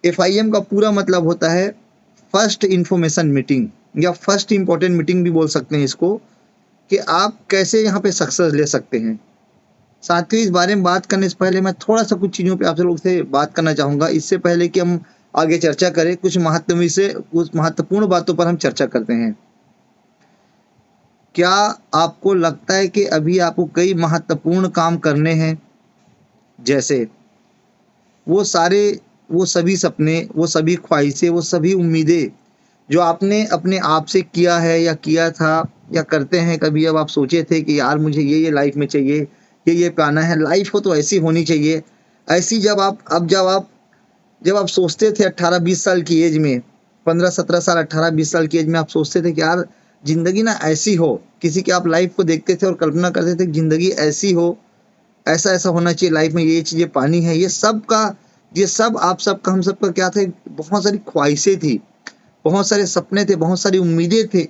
FIM का पूरा मतलब होता है फर्स्ट इंफॉर्मेशन मीटिंग, या फर्स्ट इंपॉर्टेंट मीटिंग भी बोल सकते हैं इसको, कि आप कैसे यहाँ पे सक्सेस ले सकते हैं। साथियों, इस बारे में बात करने से पहले मैं थोड़ा सा कुछ चीज़ों पे आप लोग से बात करना चाहूँगा। इससे पहले कि हम आगे चर्चा करें, कुछ महत्वपूर्ण बातों पर हम चर्चा करते हैं। क्या आपको लगता है कि अभी आपको कई महत्वपूर्ण काम करने हैं, जैसे वो सभी सपने, वो सभी ख्वाहिशें, वो सभी उम्मीदें जो आपने अपने आप से किया है या किया था या करते हैं कभी। अब आप सोचे थे कि यार मुझे ये लाइफ में चाहिए, ये पाना है, लाइफ हो तो ऐसी होनी चाहिए, ऐसी जब आप सोचते थे 18-20 साल की एज में, 15-17 साल 18-20 साल की एज में आप सोचते थे कि यार जिंदगी ना ऐसी हो, किसी की आप लाइफ को देखते थे और कल्पना करते थे कि जिंदगी ऐसी हो, ऐसा ऐसा होना चाहिए लाइफ में, ये चीजें पानी है, ये सब आप सबका, हम सबका क्या थे, बहुत सारी ख्वाहिशें थी, बहुत सारे सपने थे, बहुत सारी उम्मीदें थे,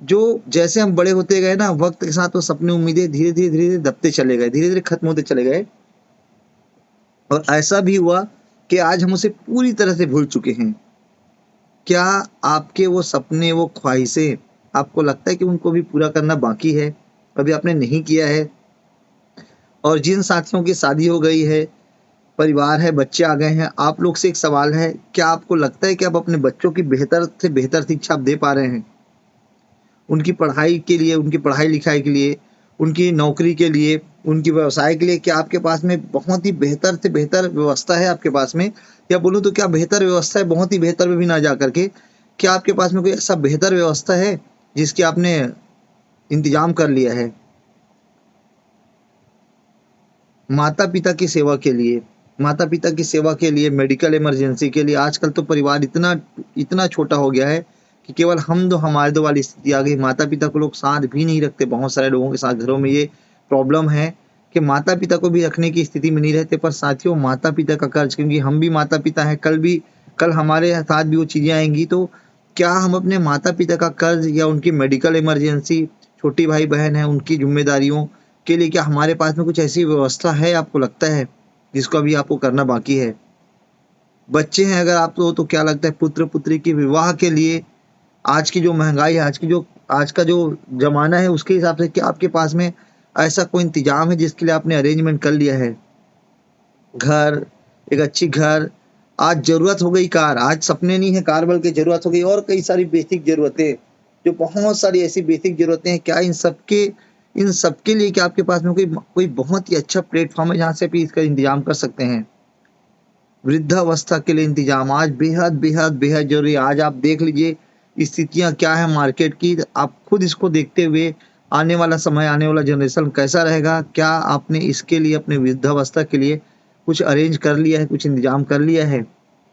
जो जैसे हम बड़े होते गए ना, वक्त के साथ वो सपने उम्मीदें धीरे धीरे दबते चले गए, धीरे धीरे खत्म होते चले गए। और ऐसा भी हुआ कि आज हम उसे पूरी तरह से भूल चुके हैं। क्या आपके वो सपने, वो ख्वाहिशें, आपको लगता है कि उनको भी पूरा करना बाकी है, अभी आपने नहीं किया है? और जिन साथियों की शादी हो गई है, परिवार है, बच्चे आ गए हैं, आप लोग से एक सवाल है, क्या आपको लगता है कि आप अपने बच्चों की बेहतर से बेहतर शिक्षा आप दे पा रहे हैं? उनकी पढ़ाई के लिए, उनकी पढ़ाई लिखाई के लिए, उनकी नौकरी के लिए, उनकी व्यवसाय के लिए, क्या आपके पास में बहुत ही बेहतर से बेहतर व्यवस्था है आपके पास में? या बोलूँ तो क्या बेहतर व्यवस्था है, बहुत ही बेहतर में भी ना जा करके, क्या आपके पास में कोई ऐसा बेहतर व्यवस्था है जिसकी आपने इंतजाम कर लिया है? माता पिता की सेवा के लिए, माता पिता की सेवा के लिए, मेडिकल इमरजेंसी के लिए, आजकल तो परिवार इतना इतना छोटा हो गया है कि केवल हम दो, हमारे दो वाली स्थिति आ गई। माता पिता को लोग साथ भी नहीं रखते, बहुत सारे लोगों के साथ घरों में ये प्रॉब्लम है कि माता पिता को भी रखने की स्थिति में नहीं रहते। पर साथियों, माता पिता का कर्ज, क्योंकि हम भी माता पिता हैं, कल हमारे साथ भी वो चीज़ें आएंगी, तो क्या हम अपने माता पिता का कर्ज या उनकी मेडिकल इमरजेंसी, छोटी भाई बहन है उनकी जिम्मेदारियों के लिए, क्या हमारे पास में कुछ ऐसी व्यवस्था है, आपको लगता है, जिसको अभी आपको करना बाकी है? बच्चे हैं अगर आप तो क्या लगता है, पुत्र पुत्री के विवाह के लिए, आज की जो महंगाई है, आज का जो जमाना है, उसके हिसाब से क्या आपके पास में ऐसा कोई इंतजाम है जिसके लिए आपने अरेंजमेंट कर लिया है? घर, एक अच्छी घर, आज जरूरत हो गई कार, आज सपने नहीं है कार बल्कि जरूरत हो गई, और कई सारी बेसिक जरूरतें, जो बहुत सारी ऐसी बेसिक जरूरतें हैं, क्या इन सबके लिए क्या आपके पास में कोई बहुत ही अच्छा प्लेटफॉर्म है जहाँ से आप इसका इंतजाम कर सकते हैं? वृद्धावस्था के लिए इंतजाम आज बेहद बेहद बेहद जरूरी है। आज आप देख लीजिए स्थितियां क्या है मार्केट की, आप खुद इसको देखते हुए आने वाला समय, आने वाला जनरेशन कैसा रहेगा, क्या आपने इसके लिए, अपने वृद्धावस्था के लिए कुछ अरेंज कर लिया है, कुछ इंतजाम कर लिया है?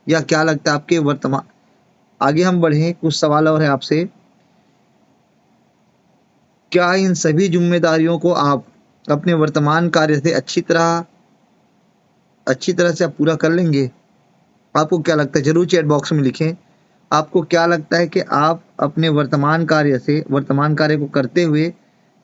या क्या लगता है आपके वर्तमान, आगे हम बढ़े, कुछ सवाल और है आपसे, क्या इन सभी जिम्मेदारियों को आप अपने वर्तमान कार्य से अच्छी तरह से आप पूरा कर लेंगे? आपको क्या लगता है, जरूर चैट बॉक्स में लिखें। आपको क्या लगता है कि आप अपने वर्तमान कार्य को करते हुए,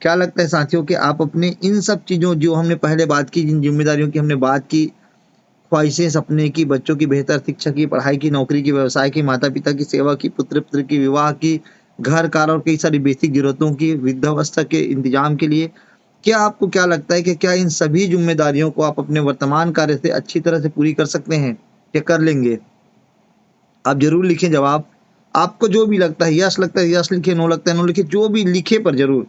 क्या लगता है साथियों कि आप अपने इन सब चीज़ों, जो हमने पहले बात की, जिन जिम्मेदारियों की हमने बात की, ख्वाहिशें, सपने की, बच्चों की बेहतर शिक्षा की, पढ़ाई की, नौकरी की, व्यवसाय की, माता पिता की सेवा की, पुत्र पुत्र की विवाह की, घर कार और कई सारी बेसिक जरूरतों की, वृद्धावस्था के इंतजाम के लिए, क्या आपको क्या लगता है कि क्या इन सभी जिम्मेदारियों को आप अपने वर्तमान कार्य से अच्छी तरह से पूरी कर सकते हैं, क्या कर लेंगे? आप जरूर लिखें जवाब। आपको जो भी लगता है, यस लगता है यस लिखे, नो लगता है नो लिखे, जो भी लिखे, पर जरूर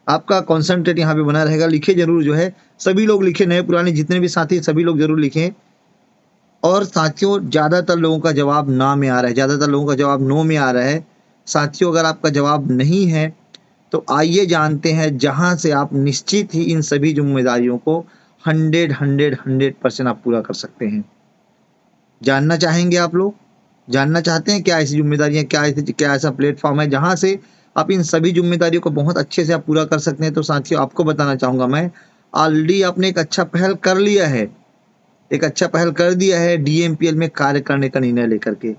आपका कॉन्सेंट्रेट यहाँ पे बना रहेगा। लिखे जरूर, जो है सभी लोग लिखे, नए पुराने जितने भी साथी सभी लोग जरूर लिखें। और साथियों, ज़्यादातर लोगों का जवाब ना में आ रहा है, ज़्यादातर लोगों का जवाब नो में आ रहा है। साथियों, अगर आपका जवाब नहीं है तो आइए जानते हैं जहां से आप निश्चित ही इन सभी जिम्मेदारियों को 100% आप पूरा कर सकते हैं। जानना चाहेंगे आप लोग? जानना चाहते हैं क्या ऐसी जिम्मेदारियां, क्या ऐसा प्लेटफॉर्म है जहां से आप इन सभी जिम्मेदारियों को बहुत अच्छे से आप पूरा कर सकते हैं? तो साथियों, आपको बताना चाहूंगा मैं, ऑलरेडी आपने एक अच्छा पहल कर लिया है, एक अच्छा पहल कर दिया है DMPL में कार्य करने का निर्णय लेकर के।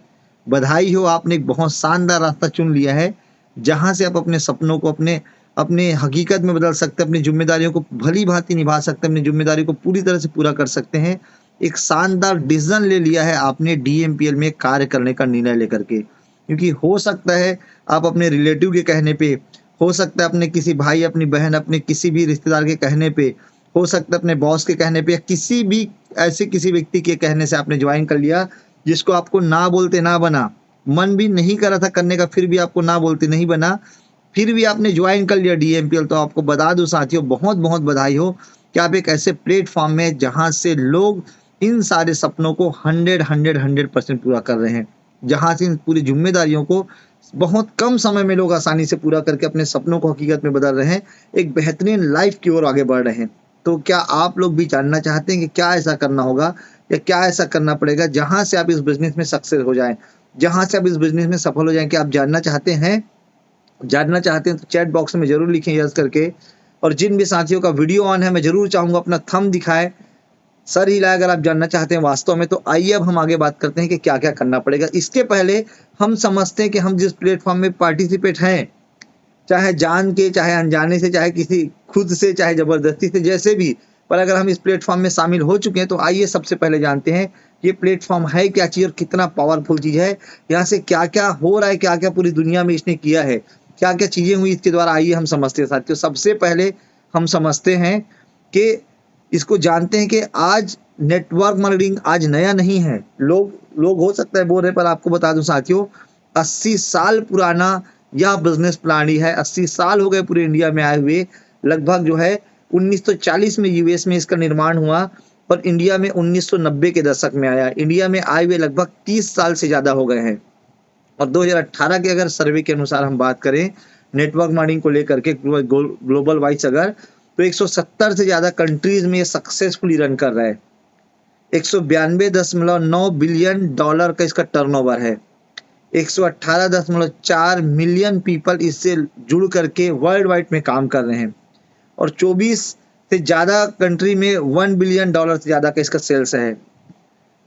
बधाई हो, आपने एक बहुत शानदार रास्ता चुन लिया है जहां से आप अपने सपनों को अपने अपने हकीकत में बदल सकते हैं, अपनी जिम्मेदारियों को भली भांति निभा सकते हैं, अपनी जिम्मेदारी को पूरी तरह से पूरा कर सकते हैं। एक शानदार डिसीजन ले लिया है आपने डीएमपीएल में कार्य करने का निर्णय लेकर के, क्योंकि हो सकता है आप अपने रिलेटिव के कहने पे, हो सकता है अपने किसी भाई, अपनी बहन, अपने किसी भी रिश्तेदार के कहने पे, हो सकता है अपने बॉस के कहने पे, या किसी भी ऐसे किसी व्यक्ति के कहने से आपने ज्वाइन कर लिया जिसको आपको ना बोलते ना बना, मन भी नहीं कर रहा था करने का, फिर भी आपको ना बोलते नहीं बना, फिर भी आपने ज्वाइन कर लिया डीएमपीएल। तो आपको बता दूं साथियों, बहुत बहुत बधाई हो कि आप एक ऐसे प्लेटफॉर्म में जहां से लोग इन सारे सपनों को 100% पूरा कर रहे हैं, जहां से इन पूरी जिम्मेदारियों को बहुत कम समय में लोग आसानी से पूरा करके अपने सपनों को हकीकत में बदल रहे हैं, एक बेहतरीन लाइफ की ओर आगे बढ़ रहे हैं। तो क्या आप लोग भी जानना चाहते हैं कि क्या ऐसा करना होगा या क्या ऐसा करना पड़ेगा जहां से आप इस बिजनेस में सक्सेस हो जाएं, जहां से आप इस बिजनेस में सफल हो जाएं? कि आप जानना चाहते हैं? जानना चाहते हैं तो चैट बॉक्स में जरूर लिखें यस करके। और जिन भी साथियों का वीडियो ऑन है, मैं जरूर चाहूंगा अपना थंब दिखाए, सर हिलाए अगर आप जानना चाहते हैं वास्तव में। तो आइए अब हम आगे बात करते हैं कि क्या क्या करना पड़ेगा। इसके पहले हम समझते हैं कि हम जिस प्लेटफॉर्म में पार्टिसिपेट हैं, चाहे जान के, चाहे अनजाने से, चाहे किसी खुद से, चाहे जबरदस्ती से, जैसे भी, पर अगर हम इस प्लेटफॉर्म में शामिल हो चुके हैं तो आइए सबसे पहले जानते हैं ये प्लेटफॉर्म है क्या चीज़ और कितना पावरफुल चीज़ है, यहाँ से क्या क्या हो रहा है, क्या क्या पूरी दुनिया में इसने किया है, क्या क्या चीज़ें हुई इसके द्वारा। आइए हम समझते हैं साथियों। सबसे पहले हम समझते हैं कि इसको जानते हैं कि आज नेटवर्क मार्केटिंग आज नया नहीं है। लोग हो सकता है बोल रहे, पर आपको बता दूं साथियों, 80 साल पुराना यह बिजनेस प्लान ही है। 80 साल हो गए पूरे इंडिया में आए हुए। लगभग जो है 1940 में यूएस में इसका निर्माण हुआ और इंडिया में 1990 के दशक में आया। इंडिया में आए हुए लगभग 30 साल से ज़्यादा हो गए हैं। और 2018 के अगर सर्वे के अनुसार हम बात करें नेटवर्क मार्केटिंग को लेकर के ग्लोबल वाइज अगर, तो 170 से ज़्यादा कंट्रीज में ये सक्सेसफुली रन कर रहा है। 192.9 बिलियन डॉलर का इसका टर्नओवर है। 118.4 मिलियन पीपल इससे जुड़ करके वर्ल्ड वाइड में काम कर रहे हैं और 24 से ज़्यादा कंट्री में 1 बिलियन डॉलर से ज़्यादा का इसका सेल्स है।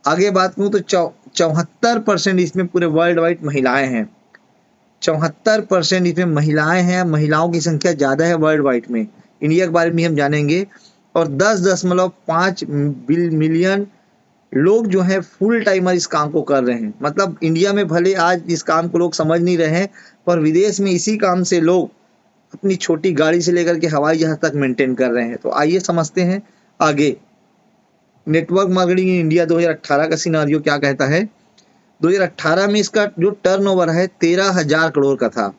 आगे बात करूँ तो 74% इसमें पूरे वर्ल्ड वाइड महिलाएं हैं। 74% इसमें महिलाएं हैं। महिलाओं की संख्या ज़्यादा है वर्ल्ड वाइड में। इंडिया के बारे में हम जानेंगे। और 10.5 मिलियन लोग जो हैं फुल टाइमर इस काम को कर रहे हैं। मतलब इंडिया में भले आज इस काम को लोग समझ नहीं रहे हैं, पर विदेश में इसी काम से लोग अपनी छोटी गाड़ी से लेकर के हवाई जहाज तक मेंटेन कर रहे हैं। तो आइए समझते हैं आगे नेटवर्क मार्केटिंग इन इंडिया 2018 का सिनारियो क्या कहता है। 2018 में इसका जो टर्नओवर है 13,000 करोड़ का था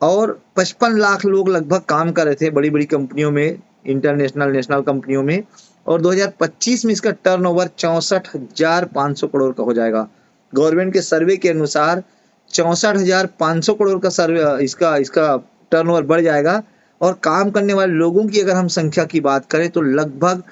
और 55 लाख लोग लगभग काम कर रहे थे बड़ी बड़ी कंपनियों में, इंटरनेशनल नेशनल कंपनियों में। और 2025 में इसका टर्नओवर 64,500 करोड़ का हो जाएगा। गवर्नमेंट के सर्वे के अनुसार 64,500 करोड़ का सर्वे इसका टर्नओवर बढ़ जाएगा। और काम करने वाले लोगों की अगर हम संख्या की बात करें तो लगभग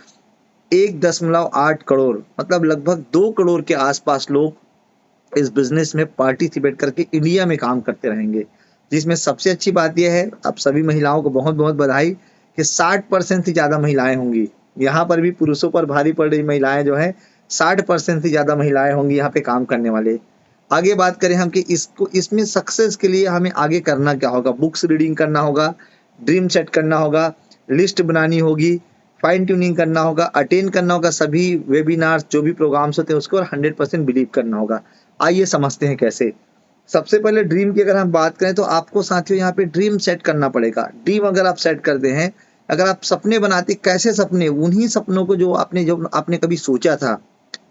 1.8 करोड़, मतलब लगभग 2 करोड़ के आसपास लोग इस बिजनेस में पार्टिसिपेट करके इंडिया में काम करते रहेंगे। जिसमें सबसे अच्छी बात यह है, आप सभी महिलाओं को बहुत बहुत बधाई कि 60% से ज़्यादा महिलाएं होंगी। यहाँ पर भी पुरुषों पर भारी पड़ रही महिलाएं जो है 60% से ज़्यादा महिलाएं होंगी यहाँ पे काम करने वाले। आगे बात करें हम कि इसमें सक्सेस के लिए हमें आगे करना क्या होगा। बुक्स रीडिंग करना होगा, ड्रीम सेट करना होगा, लिस्ट बनानी होगी, फाइन ट्यूनिंग करना होगा, अटेंड करना होगा सभी वेबिनार्स जो भी प्रोग्राम्स होते हैं उसको, और 100% बिलीव करना होगा। आइए समझते हैं कैसे। सबसे पहले ड्रीम की अगर हम बात करें तो आपको साथियों यहाँ पे ड्रीम सेट करना पड़ेगा। ड्रीम अगर आप सेट करते हैं, अगर आप सपने बनाते, कैसे सपने, उन्हीं सपनों को जो आपने कभी सोचा था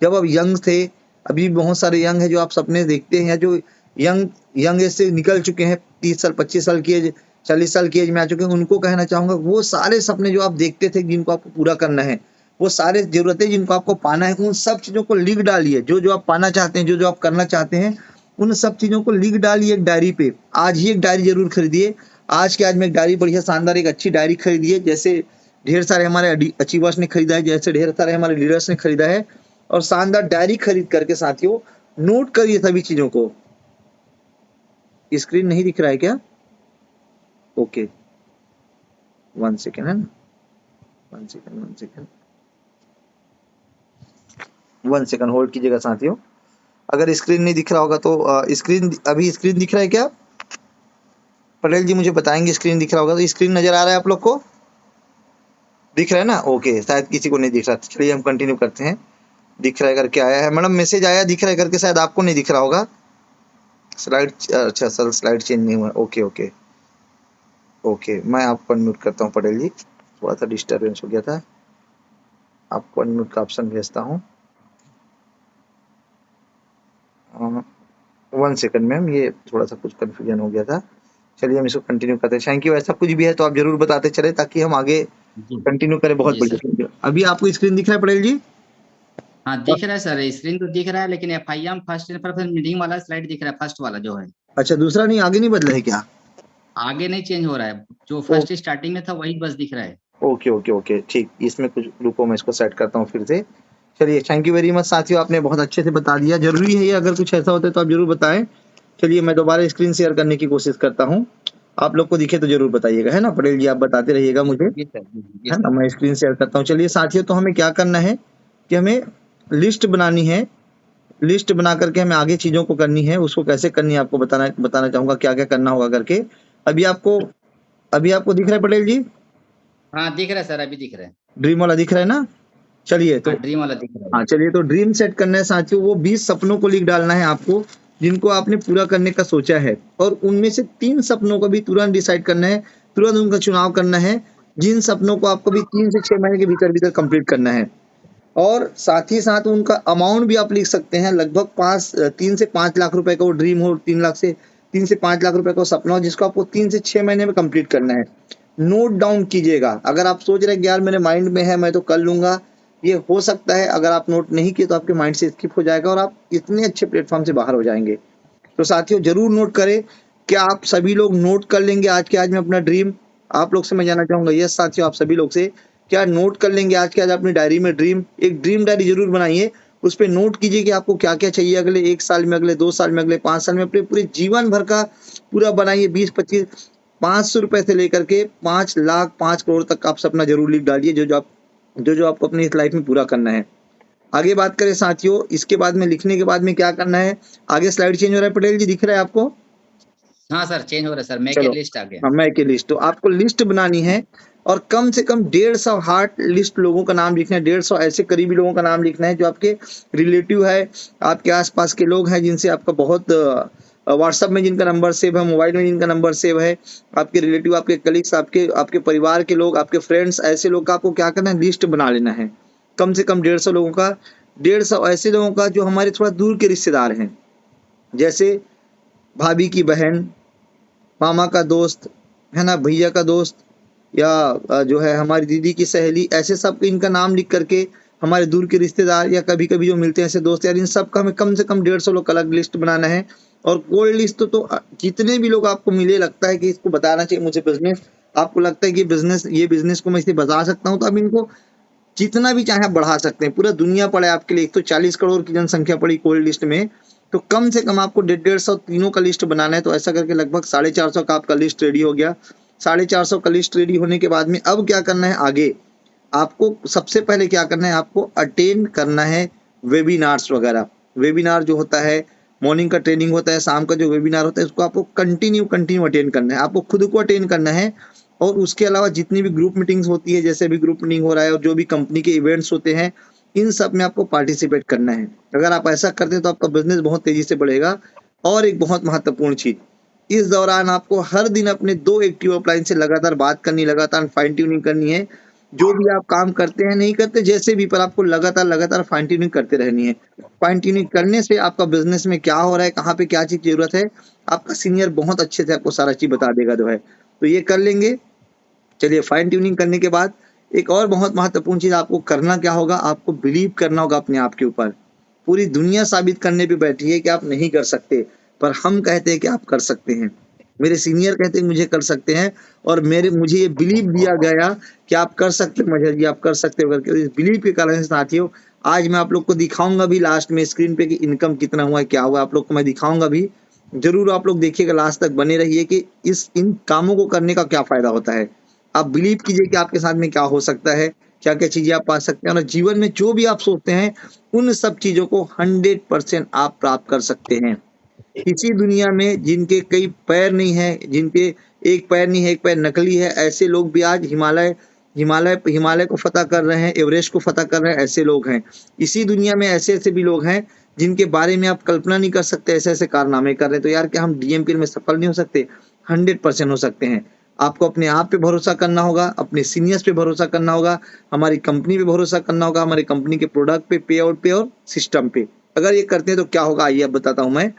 जब आप यंग थे। अभी बहुत सारे यंग है जो आप सपने देखते हैं, जो यंग एज से निकल चुके हैं, 30 साल 25 साल की एज, 40 साल की एज में आ चुके हैं। उनको कहना चाहूँगा वो सारे सपने जो आप देखते थे जिनको आपको पूरा करना है, वो सारे जरूरतें जिनको आपको पाना है, उन सब चीज़ों को लिख डालिए। जो आप पाना चाहते हैं, जो आप करना चाहते हैं, उन सब चीज़ों को लिख डालिए एक डायरी पे। आज ही एक डायरी जरूर खरीदिए। आज में एक डायरी बढ़िया शानदार एक अच्छी डायरी खरीदिए, जैसे ढेर सारे हमारे अचीवर्स ने खरीदा है, जैसे ढेर सारे हमारे लीडर्स ने खरीदा है। और शानदार डायरी खरीद करके साथियों नोट करिए सभी चीज़ों को। स्क्रीन नहीं दिख रहा है क्या? ओके, 1 सेकेंड है ना, 1 सेकेंड होल्ड कीजिएगा साथियों। अगर स्क्रीन नहीं दिख रहा होगा तो अभी स्क्रीन दिख रहा है क्या? पटेल जी मुझे बताएंगे स्क्रीन दिख रहा होगा तो। स्क्रीन नजर आ रहा है आप लोग को? दिख रहा है ना? ओके, शायद किसी को नहीं दिख रहा। चलिए हम कंटिन्यू करते हैं। दिख रहा है करके आया है मैडम, मैसेज आया दिख रहा है करके, शायद आपको नहीं दिख रहा होगा। स्लाइड, अच्छा सर स्लाइड चेंज नहीं हुआ। ओके ओके ओके, मैं आपको अनम्यूट करता हूँ पटेल जी, थोड़ा सा डिस्टर्बेंस हो गया था। आपको अनम्यूट का ऑप्शन भेजता हूँ। 1 सेकंड मैम, ये थोड़ा सा कुछ कंफ्यूजन हो गया था। चलिए हम इसको कंटिन्यू करते हैं। Thank you. ऐसा कुछ भी है तो आप जरूर बताते चले ताकि हम आगे जी कंटिन्यू करें। बहुत जी सर। बढ़िया। अभी आपको स्क्रीन दिख रहा है पटेल जी? हाँ दिख रहा है सर, स्क्रीन तो दिख रहा है, लेकिन FIM फर्स्ट पर फिर मीटिंग वाला स्लाइड दिख रहा है, फर्स्ट वाला जो है। अच्छा, दूसरा नहीं, आगे नहीं बदला है क्या? आगे नहीं चेंज हो रहा है, जो ओ, फर्स्ट स्टार्टिंग में था वही बस दिख रहा है। ओके ओके ओके, ठीक। इसमें कुछ रुको, मैं इसको सेट करता हूँ फिर से। चलिए, थैंक यू वेरी मच साथियों, आपने बहुत अच्छे से बता दिया। जरूरी है ये, अगर कुछ ऐसा होता है तो आप जरूर बताएं। चलिए मैं दोबारा स्क्रीन शेयर करने की कोशिश करता हूँ। आप लोग को दिखे तो जरूर बताइएगा, है ना पटेल जी? आप बताते रहिएगा मुझे, जी सर, जी है ना? सर। मैं स्क्रीन शेयर करता हूँ। चलिए साथियों, तो हमें क्या करना है कि हमें लिस्ट बनानी है। लिस्ट बना करके हमें आगे चीजों को करनी है। उसको कैसे करनी है आपको बताना बताना चाहूंगा, क्या क्या करना होगा करके। अभी आपको अभी आपको दिख रहा है पटेल जी? हाँ दिख रहा है सर, अभी दिख रहा है। ड्रीम वाला दिख रहा है ना? चलिए तो, हाँ ड्रीम वाला दिख रहा हाँ है। चलिए, तो ड्रीम सेट करना है साथियों। वो 20 सपनों को लिख डालना है आपको, जिनको आपने पूरा करने का सोचा है। और उनमें से 3 सपनों को भी तुरंत डिसाइड करना है, तुरंत उनका चुनाव करना है, जिन सपनों को आपको भी 3 से 6 महीने के भीतर भीतर कंप्लीट करना है। और साथ ही साथ उनका अमाउंट भी आप लिख सकते हैं। लगभग 3 से 5 लाख रुपए का वो ड्रीम हो, 3 से 5 लाख रुपए का सपना हो, जिसको आपको 3 से 6 महीने में कंप्लीट करना है। नोट डाउन कीजिएगा। अगर आप सोच रहे हैं कि यार मेरे माइंड में है, मैं तो कर लूंगा, ये हो सकता है अगर आप नोट नहीं किए तो आपके माइंड से स्किप हो जाएगा और आप इतने अच्छे प्लेटफॉर्म से बाहर हो जाएंगे। तो साथियों जरूर नोट करें। क्या आप सभी लोग नोट कर लेंगे आज के आज में अपना ड्रीम? आप लोग से मैं जानना चाहूंगा। यस साथियों, आप सभी लोग से, क्या नोट कर लेंगे आज के आज अपनी डायरी में ड्रीम? एक ड्रीम डायरी जरूर बनाइए, उस पर नोट कीजिए कि आपको क्या क्या चाहिए अगले 1 साल में, अगले 2 साल में, अगले 5 साल में, अपने पूरे जीवन भर का पूरा बनाइए। 20-25, 500 रुपए से लेकर के 5 लाख 5 करोड़ तक का आप सपना जरूर लिख डालिए, जो आपको अपनी इस लाइफ में पूरा करना है। आगे बात करें साथियों, इसके बाद में लिखने के बाद में क्या करना है? आगे स्लाइड चेंज हो रहा है पटेल जी, दिख रहा है आपको? हाँ सर चेंज हो रहा है सर, मेक ए चलो, लिस्ट आ गया। हाँ, मैं की लिस्ट, तो आपको लिस्ट बनानी है और कम से कम 150 हार्ट लिस्ट लोगों का नाम लिखना है। 150 ऐसे करीबी लोगों का नाम लिखना है जो आपके रिलेटिव है, आपके आसपास के लोग हैं, जिनसे आपका बहुत व्हाट्सएप में जिनका नंबर सेव है, मोबाइल में जिनका नंबर सेव है, आपके रिलेटिव, आपके कलीग्स, आपके आपके परिवार के लोग, आपके फ्रेंड्स, ऐसे लोग का आपको क्या करना है, लिस्ट बना लेना है। कम से कम 150 लोगों का। 150 ऐसे लोगों का जो हमारे थोड़ा दूर के रिश्तेदार हैं, जैसे भाभी की बहन, मामा का दोस्त, है ना, भैया का दोस्त, या जो है हमारी दीदी की सहेली, ऐसे सब इनका नाम लिख करके, हमारे दूर के रिश्तेदार या कभी कभी जो मिलते हैं ऐसे दोस्त यार, इन सब का हमें कम से कम 150 लोग का अलग लिस्ट बनाना है। और कोल्ड लिस्ट तो जितने भी लोग आपको मिले, लगता है कि इसको बताना चाहिए मुझे बिजनेस, आपको लगता है कि ये बिजनेस को मैं इसे बता सकता हूँ, तो आप इनको जितना भी चाहे आप बढ़ा सकते हैं। पूरा दुनिया पड़ा है आपके लिए, 140 करोड़ की जनसंख्या पड़ी कोल्ड लिस्ट में, तो कम से कम आपको 150 तीनों का लिस्ट बनाना है। तो ऐसा करके लगभग 450 का आपका लिस्ट रेडी हो गया। 450 का लिस्ट रेडी होने के बाद में अब क्या करना है आगे? आपको सबसे पहले क्या करना है, आपको अटेंड करना है वेबिनार्स वगैरह। वेबिनार जो होता है, मॉर्निंग का ट्रेनिंग होता है, शाम का जो वेबिनार होता है, उसको आपको कंटिन्यू कंटिन्यू अटेंड करना है। आपको खुद को अटेंड करना है, और उसके अलावा जितनी भी ग्रुप मीटिंग्स होती है, जैसे भी ग्रुप मीटिंग हो रहा है और जो भी कंपनी के इवेंट्स होते हैं, इन सब में आपको पार्टिसिपेट करना है। अगर आप ऐसा करते हैं तो आपका बिजनेस बहुत तेजी से बढ़ेगा। और एक बहुत महत्वपूर्ण चीज, इस दौरान आपको हर दिन अपने 2 एक्टिव अपलाइन से लगातार बात करनी, लगातार फाइन ट्यूनिंग करनी है। जो भी आप काम करते हैं, नहीं करते जैसे भी, पर आपको लगातार लगातार फाइन ट्यूनिंग करते रहनी है। फाइन ट्यूनिंग करने से आपका बिजनेस में क्या हो रहा है, कहाँ पे क्या चीज की जरूरत है, आपका सीनियर बहुत अच्छे से आपको सारा चीज बता देगा जो है। तो ये कर लेंगे। चलिए, फाइन ट्यूनिंग करने के बाद एक और बहुत महत्वपूर्ण चीज आपको करना क्या होगा, आपको बिलीव करना होगा अपने आप के ऊपर। पूरी दुनिया साबित करने पे बैठी है कि आप नहीं कर सकते, पर हम कहते हैं कि आप कर सकते हैं। मेरे सीनियर कहते हैं मुझे कर सकते हैं, और मुझे ये बिलीव दिया गया कि आप कर सकते हो मजहर जी, आप कर सकते हो करके। इस बिलीव के कारण से साथियों, आज मैं आप लोग को दिखाऊंगा भी लास्ट में स्क्रीन पे कि इनकम कितना हुआ है, क्या हुआ, आप लोग को मैं दिखाऊंगा भी। जरूर आप लोग देखिएगा, लास्ट तक बने रहिए कि इन कामों को करने का क्या फायदा होता है। आप बिलीव कीजिए कि आपके साथ में क्या हो सकता है, क्या क्या चीजें आप पा सकते हैं, और जीवन में जो भी आप सोचते हैं, उन सब चीजों को 100% आप प्राप्त कर सकते हैं। इसी दुनिया में जिनके कई पैर नहीं है, जिनके एक पैर नहीं है, एक पैर नकली है, ऐसे लोग भी आज हिमालय हिमालय हिमालय को फतह कर रहे हैं, एवरेस्ट को फतह कर रहे हैं, ऐसे लोग हैं। इसी दुनिया में ऐसे ऐसे भी लोग हैं जिनके बारे में आप कल्पना नहीं कर सकते, ऐसे ऐसे कारनामे कर रहे हैं। तो यार क्या हम डीएमपी में सफल नहीं हो सकते? 100% हो सकते हैं। आपको अपने आप पे भरोसा करना होगा, अपने सीनियर्स पे भरोसा करना होगा, हमारी कंपनी पे भरोसा करना होगा, हमारी कंपनी के प्रोडक्ट पे, पे आउट पे और सिस्टम पे। अगर ये करते हैं तो क्या होगा, आइए अब बताता हूं मैं।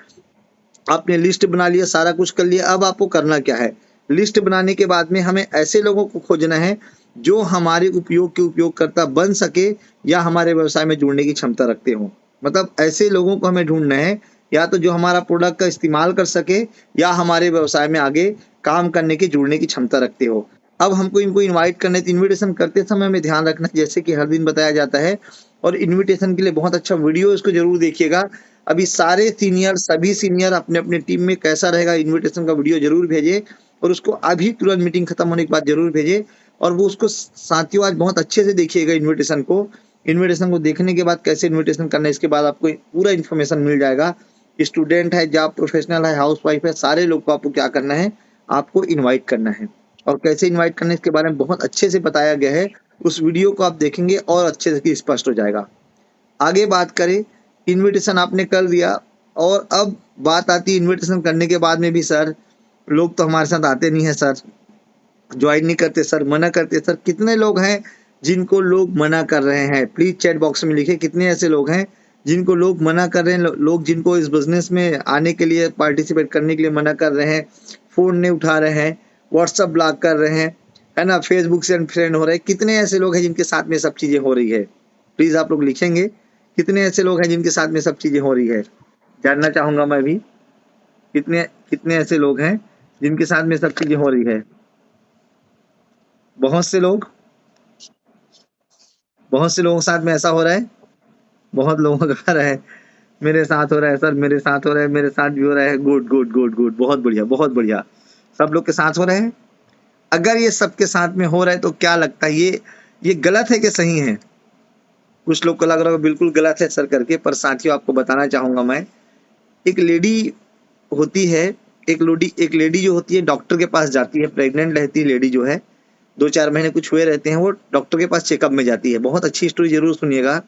आपने लिस्ट बना लिया, सारा कुछ कर लिया, अब आपको करना क्या है? लिस्ट बनाने के बाद में हमें ऐसे लोगों को खोजना है जो हमारे उपयोग के उपयोगकर्ता बन सके या हमारे व्यवसाय में जुड़ने की क्षमता रखते हो। मतलब ऐसे लोगों को हमें ढूंढना है, या तो जो हमारा प्रोडक्ट का इस्तेमाल कर सके या हमारे व्यवसाय में आगे काम करने की, जुड़ने की क्षमता रखते हो। अब हमको इनको इनवाइट करने, तो इनविटेशन करते समय हमें ध्यान रखना है, जैसे कि हर दिन बताया जाता है। और इनविटेशन के लिए बहुत अच्छा वीडियो इसको जरूर देखिएगा। अभी सारे सीनियर, सभी सीनियर अपने अपने टीम में कैसा रहेगा, इनविटेशन का वीडियो जरूर भेजे और उसको अभी तुरंत मीटिंग खत्म होने के बाद जरूर भेजे। और वो उसको साथियों आज बहुत अच्छे से देखिएगा इनविटेशन को। इनविटेशन को देखने के बाद कैसे इनविटेशन करना है, इसके बाद आपको पूरा इन्फॉर्मेशन मिल जाएगा। स्टूडेंट है, जॉब प्रोफेशनल है, हाउस वाइफ है, सारे लोग को आपको क्या करना है, आपको इन्वाइट करना है। और कैसे इन्वाइट करना है इसके बारे में बहुत अच्छे से बताया गया है। उस वीडियो को आप देखेंगे और अच्छे से स्पष्ट हो जाएगा। आगे बात करें, इनविटेशन आपने कर दिया और अब बात आती है इनविटेशन करने के बाद में भी सर लोग तो हमारे साथ आते नहीं है सर, ज्वाइन नहीं करते सर, मना करते सर। कितने लोग हैं जिनको लोग मना कर रहे हैं? प्लीज चैट बॉक्स में लिखे कितने ऐसे लोग हैं जिनको लोग मना कर रहे हैं, लोग जिनको इस बिजनेस में आने के लिए, पार्टिसिपेट करने के लिए मना कर रहे हैं, फोन नहीं उठा रहे हैं, व्हाट्सअप ब्लॉक कर रहे हैं, है ना, फेसबुक से अनफ्रेंड हो रहे हैं। कितने ऐसे लोग हैं जिनके साथ में सब चीजें हो रही है? प्लीज आप लोग लिखेंगे कितने ऐसे लोग हैं जिनके साथ में सब चीजें हो रही है, जानना चाहूंगा मैं भी। कितने कितने ऐसे लोग हैं जिनके साथ में सब चीजें हो रही है? बहुत से लोग, बहुत से लोगों के साथ में ऐसा हो रहा है। बहुत लोगों का रहा है, मेरे साथ हो रहा है सर, मेरे साथ हो रहा है, मेरे साथ भी हो रहा है। गुड गुड गुड गुड, बहुत बढ़िया बहुत बढ़िया। सब लोग के साथ हो रहे हैं। अगर ये सबके साथ में हो रहा है तो क्या लगता है, ये गलत है कि सही है? कुछ लोग को लग रहा है बिल्कुल गलत है सर करके, पर साथियों आपको बताना चाहूंगा मैं, एक लेडी होती है, एक लेडी जो होती है डॉक्टर के पास जाती है, प्रेग्नेंट रहती है लेडी जो है, 2-4 महीने कुछ हुए रहते हैं, वो डॉक्टर के पास चेकअप में जाती है। बहुत अच्छी स्टोरी जरूर सुनिएगा।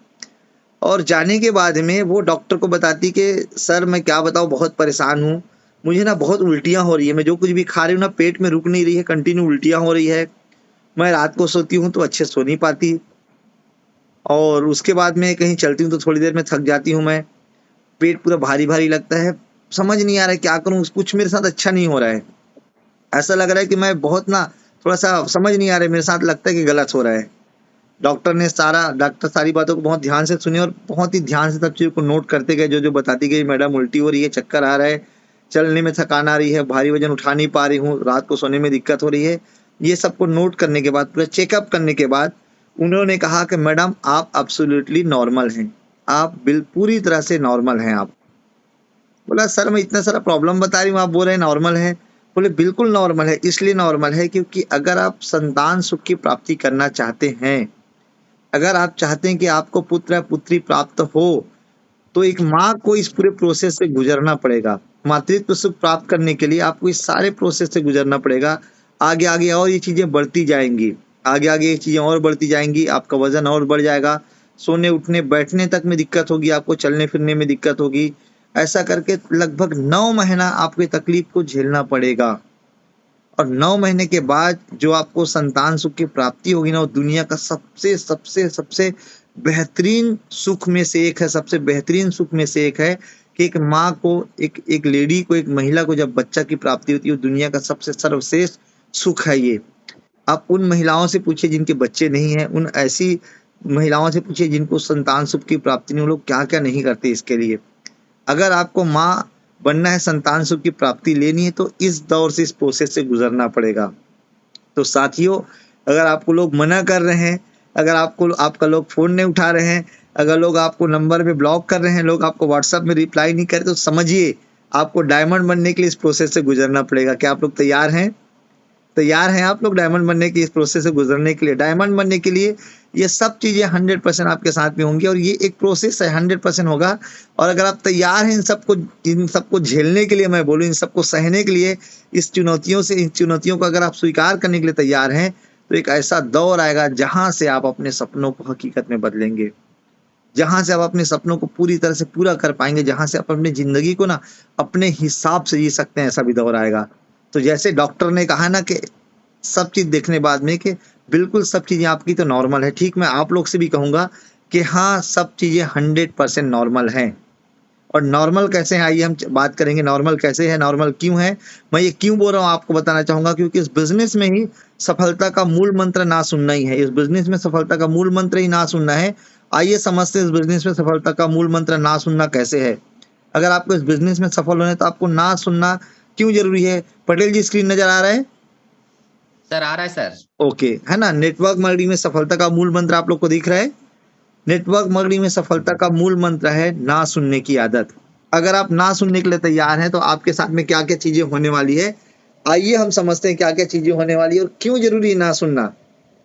और जाने के बाद में वो डॉक्टर को बताती कि सर मैं क्या बताऊँ, बहुत परेशान हूँ, मुझे ना बहुत उल्टियाँ हो रही है, मैं जो कुछ भी खा रही हूँ ना पेट में रुक नहीं रही है, कंटिन्यू उल्टियाँ हो रही है, मैं रात को सोती हूँ तो अच्छे सो नहीं पाती, और उसके बाद में कहीं चलती हूँ तो थोड़ी देर में थक जाती हूँ मैं, पेट पूरा भारी भारी लगता है, समझ नहीं आ रहा है क्या करूँ, कुछ मेरे साथ अच्छा नहीं हो रहा है। ऐसा लग रहा है कि मैं बहुत ना, थोड़ा सा समझ नहीं आ रहा है, मेरे साथ लगता है कि गलत हो रहा है। डॉक्टर सारी बातों को बहुत ध्यान से सुनी और बहुत ही ध्यान से सब चीज़ को नोट करते गए, जो जो बताती गई। मैडम उल्टी हो रही है, चक्कर आ रहा है, चलने में थकान आ रही है, भारी वजन उठा नहीं पा रही हूँ, रात को सोने में दिक्कत हो रही है। ये सबको नोट करने के बाद, पूरा चेकअप करने के बाद उन्होंने कहा कि मैडम आप एब्सोल्युटली नॉर्मल हैं, आप पूरी तरह से नॉर्मल हैं आप। बोला सर मैं इतना सारा प्रॉब्लम बता रही हूँ, आप बोल रहे हैं नॉर्मल है? बोले बिल्कुल नॉर्मल है, इसलिए नॉर्मल है क्योंकि अगर आप संतान सुख की प्राप्ति करना चाहते हैं, अगर आप चाहते हैं कि आपको पुत्र या पुत्री प्राप्त हो, तो एक माँ को इस पूरे प्रोसेस से गुजरना पड़ेगा। मातृत्व सुख प्राप्त करने के लिए आपको इस सारे प्रोसेस से गुजरना पड़ेगा। आगे आगे और ये चीजें बढ़ती जाएंगी, आगे आगे ये चीजें और बढ़ती जाएंगी, आपका वजन और बढ़ जाएगा, सोने उठने बैठने तक में दिक्कत होगी, आपको चलने फिरने में दिक्कत होगी। ऐसा करके लगभग 9 महीना आपको ये तकलीफ को झेलना पड़ेगा। और 9 महीने के बाद जो आपको संतान सुख की प्राप्ति होगी ना, वो दुनिया का सबसे सबसे सबसे बेहतरीन सुख में से एक है, सबसे बेहतरीन सुख में से एक है कि एक माँ को, एक लेडी को, एक महिला को जब बच्चा की प्राप्ति होती है, दुनिया का सबसे सर्वश्रेष्ठ सुख है ये। आप उन महिलाओं से पूछिए जिनके बच्चे नहीं हैं, उन ऐसी महिलाओं से पूछिए जिनको संतान सुख की प्राप्ति नहीं, वो लोग क्या क्या नहीं करते इसके लिए। अगर आपको माँ बनना है, संतान सुख की प्राप्ति लेनी है, तो इस दौर से, इस प्रोसेस से गुजरना पड़ेगा। तो साथियों, अगर आपको लोग मना कर रहे हैं, अगर आपका लोग फोन नहीं उठा रहे हैं, अगर लोग आपको नंबर पे ब्लॉक कर रहे हैं, लोग आपको व्हाट्सएप में रिप्लाई नहीं कर रहे, तो समझिए आपको डायमंड बनने के लिए इस प्रोसेस से गुजरना पड़ेगा। क्या आप लोग तैयार हैं? तैयार हैं आप लोग डायमंड बनने की, इस प्रोसेस से गुजरने के लिए? डायमंड बनने के लिए ये सब चीजें 100% आपके साथ में होंगी, और ये एक प्रोसेस है, 100% होगा। और अगर आप तैयार हैं इन सबको झेलने के लिए, मैं बोलूँ इन सबको सहने के लिए, इस चुनौतियों को अगर आप स्वीकार करने के लिए तैयार हैं, तो एक ऐसा दौर आएगा जहां से आप अपने सपनों को हकीकत में बदलेंगे, जहां से आप अपने सपनों को पूरी तरह से पूरा कर पाएंगे, जहां से आप अपनी जिंदगी को ना अपने हिसाब से जी सकते हैं, ऐसा भी दौर आएगा। तो जैसे डॉक्टर ने कहा ना कि सब चीज देखने बाद में कि बिल्कुल सब चीजें आपकी तो नॉर्मल है, ठीक मैं आप लोग से भी कहूंगा कि हाँ सब चीजें 100% नॉर्मल हैं। और नॉर्मल कैसे है आइए हम बात करेंगे, नॉर्मल कैसे है, नॉर्मल क्यों है। मैं ये क्यों बोल रहा हूँ आपको बताना चाहूंगा, क्योंकि इस बिजनेस में ही सफलता का मूल मंत्र ना सुनना ही है। इस बिजनेस में सफलता का मूल मंत्र ही ना सुनना है। आइए समझते हैं इस बिजनेस में सफलता का मूल मंत्र ना सुनना कैसे है। अगर आपको इस बिजनेस में सफल होना है तो आपको ना सुनना क्यों जरूरी है। पटेल जी स्क्रीन नजर आ रहा है? सर आ रहा है सर। ओके है ना। नेटवर्क मार्केटिंग में सफलता का मूल मंत्र आप लोग को दिख रहा है। नेटवर्क मार्केटिंग में सफलता का मूल मंत्र है ना सुनने की आदत। अगर आप ना सुनने के लिए तैयार हैं तो आपके साथ में क्या क्या चीजें होने वाली है, आइए हम समझते हैं क्या क्या चीजें होने वाली है और क्यों जरूरी है ना सुनना,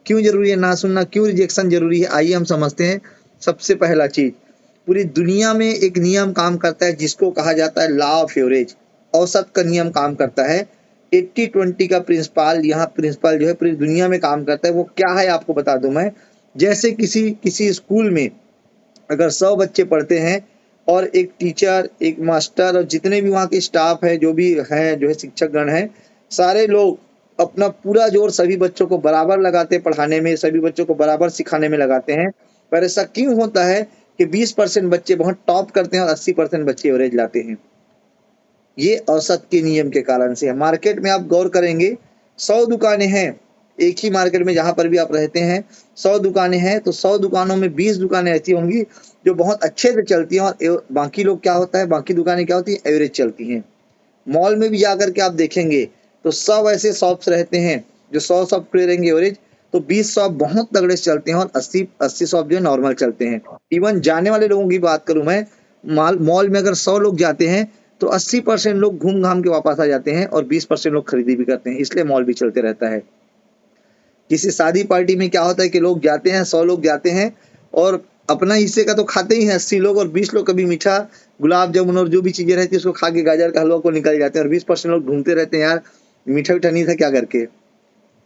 क्यों जरूरी है ना सुनना, क्यों रिजेक्शन जरूरी है। आइए हम समझते हैं। सबसे पहला चीज, पूरी दुनिया में एक नियम काम करता है जिसको कहा जाता है लॉ ऑफ एवरेज। औसत का नियम काम करता है। 80-20 का प्रिंसिपल, यहाँ प्रिंसिपल जो है पूरी दुनिया में काम करता है। वो क्या है आपको बता दूं मैं। जैसे किसी किसी स्कूल में अगर 100 बच्चे पढ़ते हैं और एक टीचर, एक मास्टर और जितने भी वहाँ के स्टाफ है, जो भी हैं, जो है शिक्षक गण हैं, सारे लोग अपना पूरा जोर सभी बच्चों को बराबर लगाते हैं पढ़ाने में, सभी बच्चों को बराबर सिखाने में लगाते हैं। पर ऐसा क्यों होता है कि 20% बच्चे बहुत टॉप करते हैं और 80% बच्चे एवरेज लाते हैं। ये औसत के नियम के कारण से है। मार्केट में आप गौर करेंगे, 100 दुकानें हैं एक ही मार्केट में, जहां पर भी आप रहते हैं 100 दुकानें हैं, तो 100 दुकानों में 20 दुकानें ऐसी होंगी जो बहुत अच्छे से चलती हैं और बाकी लोग क्या होता है, बाकी दुकानें क्या होती है, एवरेज चलती हैं। मॉल में भी जाकर के आप देखेंगे तो 100 ऐसे शॉप्स रहते हैं जो 100 शॉप खुले रहेंगे एवरेज, तो 20 शॉप बहुत तगड़े से चलते हैं और 80 शॉप जो है नॉर्मल चलते हैं। इवन जाने वाले लोगों की बात करूं मैं, मॉल में अगर 100 लोग जाते हैं तो 80% लोग घूम घाम के वापस आ जाते हैं और 20% लोग खरीदी भी करते हैं, इसलिए मॉल भी चलते रहता है। किसी शादी पार्टी में क्या होता है कि लोग जाते हैं, 100 लोग जाते हैं और अपना हिस्से का तो खाते ही हैं 80 लोग, और 20 लोग कभी मीठा, गुलाब जामुन और जो भी चीजें रहती है उसको खा के गाजर का हलवा को निकल जाते हैं और 20% लोग ढूंढते रहते हैं यार मीठा मीठा नहीं था क्या करके।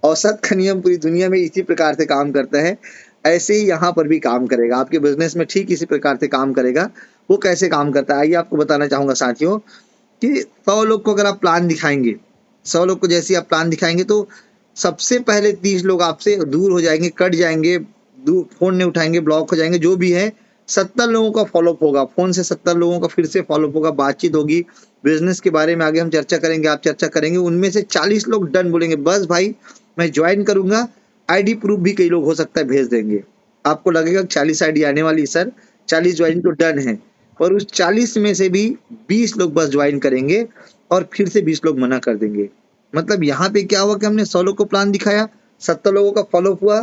औसत का नियम पूरी दुनिया में इसी प्रकार से काम करता है। ऐसे ही यहाँ पर भी काम करेगा, आपके बिजनेस में ठीक इसी प्रकार से काम करेगा। वो कैसे काम करता है आइए आपको बताना चाहूंगा साथियों, कि 100 लोग को अगर आप प्लान दिखाएंगे, 100 लोग को जैसे आप प्लान दिखाएंगे तो सबसे पहले 30 लोग आपसे दूर हो जाएंगे, कट जाएंगे, फोन नहीं उठाएंगे, ब्लॉक हो जाएंगे, जो भी है। 70 लोगों का फॉलोअप होगा, फोन से 70 लोगों का फिर से फॉलोअप होगा, बातचीत होगी, बिजनेस के बारे में आगे हम चर्चा करेंगे, आप चर्चा करेंगे। उनमें से 40 लोग डन बोलेंगे, बस भाई मैं ज्वाइन करूंगा। आईडी प्रूफ भी कई लोग हो सकता है भेज देंगे। आपको लगेगा 40 आईडी आने वाली सर, 40 ज्वाइन तो डन है, पर उस 40 में से भी 20 लोग बस ज्वाइन करेंगे और फिर से 20 लोग मना कर देंगे। मतलब यहाँ पे क्या हुआ कि हमने 100 लोग को प्लान दिखाया, 70 लोगों का फॉलोअप हुआ,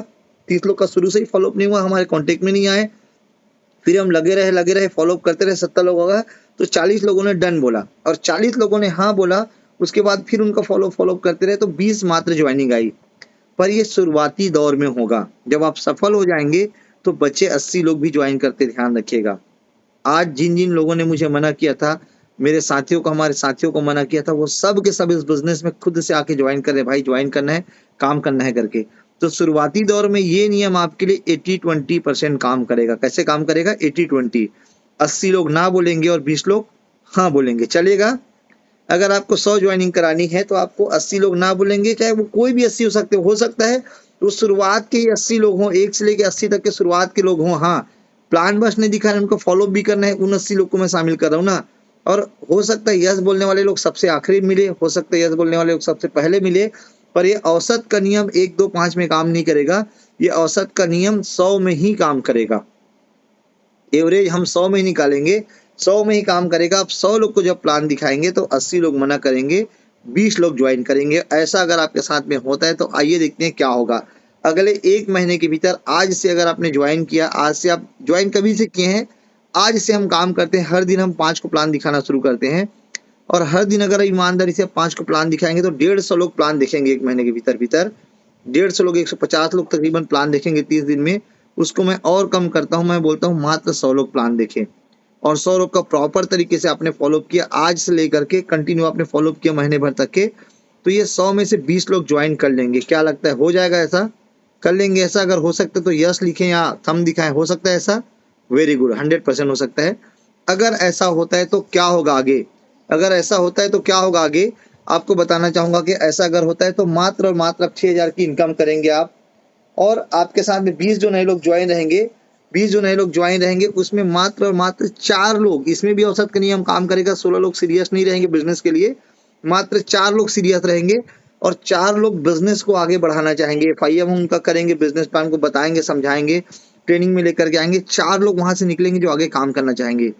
30 लोग का शुरू से ही फॉलोअप नहीं हुआ, हमारे कांटेक्ट में नहीं आए, फिर हम लगे रहे फॉलोअप करते रहे, 70 लोगों का, तो 40 लोगों ने डन बोला और 40 लोगों ने हाँ बोला। उसके बाद फिर उनका फॉलोअप करते रहे तो 20 मात्र ज्वाइनिंग आई। पर ये शुरुआती दौर में होगा, जब आप सफल हो जाएंगे तो बच्चे 80 लोग भी ज्वाइन करते, ध्यान रखिएगा। आज जिन जिन लोगों ने मुझे मना किया था, मेरे साथियों को, हमारे साथियों को मना किया था, वो सब के सब इस बिजनेस में खुद से आके ज्वाइन कर रहे, भाई ज्वाइन करना है, काम करना है करके। तो शुरुआती दौर में ये नियम आपके लिए 80-20% काम करेगा। कैसे काम करेगा? 80-20, 80 लोग ना बोलेंगे और 20 लोग हाँ बोलेंगे, चलेगा। अगर आपको 100 ज्वाइनिंग करानी है तो आपको 80 लोग ना बोलेंगे, चाहे वो कोई भी 80 हो सकता है तो शुरुआत के 80 लोग हों, 1 से लेकर 80 तक के शुरुआत के लोग हों। हाँ, प्लान बस नहीं दिखा रहे, उनको फॉलो भी करना है, उन 80 लोग को मैं शामिल कर रहा हूँ ना। और हो सकता है यस बोलने वाले लोग सबसे आखिरी मिले, हो सकता है यस बोलने वाले लोग सबसे पहले मिले, पर ये औसत का नियम 1, 2, 5 में काम नहीं करेगा। ये औसत का नियम 100 में ही काम करेगा। एवरेज हम 100 में ही निकालेंगे, 100 में ही काम करेगा। आप 100 लोग को जब प्लान दिखाएंगे तो 80 लोग मना करेंगे, 20 लोग ज्वाइन करेंगे। ऐसा अगर आपके साथ में होता है तो आइए देखते हैं क्या होगा। अगले 1 महीने के भीतर, आज से अगर आपने ज्वाइन किया, आज से आप ज्वाइन कभी से किए हैं, आज से हम काम करते हैं। हर दिन हम 5 को प्लान दिखाना शुरू करते हैं और हर दिन अगर ईमानदारी से 5 को प्लान दिखाएंगे तो 150 लोग प्लान देखेंगे 1 महीने के भीतर 150 लोग, 150 लोग तकरीबन प्लान देखेंगे 30 दिन में। उसको मैं और कम करता हूं, मैं बोलता हूं मात्र 100 लोग प्लान देखें और 100 लोग का प्रॉपर तरीके से आपने फॉलोअप किया, आज से लेकर के कंटिन्यू आपने फॉलोअप किया महीने भर तक के, तो ये 100 में से 20 लोग ज्वाइन कर लेंगे। क्या लगता है हो जाएगा ऐसा? कर लेंगे ऐसा? अगर हो सकता है तो यस लिखें या थम दिखाएं। हो सकता है ऐसा? वेरी गुड, 100% हो सकता है। अगर ऐसा होता है तो क्या होगा आगे? अगर ऐसा होता है तो क्या होगा आगे, आपको बताना चाहूंगा कि ऐसा अगर होता है तो मात्र और मात्र 6,000 की इनकम करेंगे आप, और आपके साथ में 20 जो नए लोग ज्वाइन रहेंगे, 20 जो नए लोग ज्वाइन रहेंगे उसमें मात्र और मात्र 4 लोग, इसमें भी औसत का नियम काम करेगा, 16 लोग सीरियस नहीं रहेंगे बिजनेस के लिए, मात्र 4 लोग सीरियस रहेंगे और 4 लोग बिजनेस को आगे बढ़ाना चाहेंगे। एफआईएम हम उनका करेंगे, बिजनेस प्लान को बताएंगे, समझाएंगे, ट्रेनिंग में लेकर के आएंगे। 4 लोग वहां से निकलेंगे जो आगे काम करना चाहेंगे।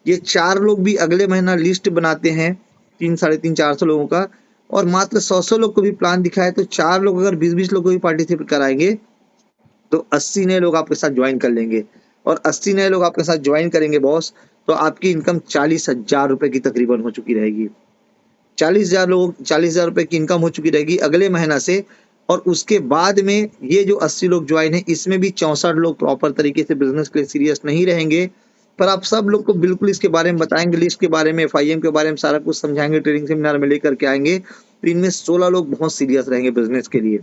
ये 4 लोग भी अगले महीना लिस्ट बनाते हैं 3, 350, 400 लोगों का, और मात्र 100 लोग को भी प्लान दिखाए तो 4 लोग अगर 20-20 लोग को भी पार्टिसिपेट कराएंगे तो 80 नए लोग आपके साथ ज्वाइन कर लेंगे, और 80 नए लोग आपके साथ ज्वाइन करेंगे बॉस, तो आपकी इनकम 40,000 रुपए की तकरीबन हो चुकी रहेगी। 40,000 रुपए की इनकम हो चुकी रहेगी अगले महीना से। और उसके बाद में ये जो 80 लोग ज्वाइन है इसमें भी 64 लोग प्रॉपर तरीके से बिजनेस के लिए सीरियस नहीं रहेंगे, पर आप सब लोग को बिल्कुल इसके बारे में बताएंगे, लिस्ट के बारे में, एफआईएम के बारे में सारा कुछ समझाएंगे, ट्रेनिंग सेमिनार में लेकर के आएंगे। तो इनमें 16 लोग बहुत सीरियस रहेंगे बिजनेस के लिए,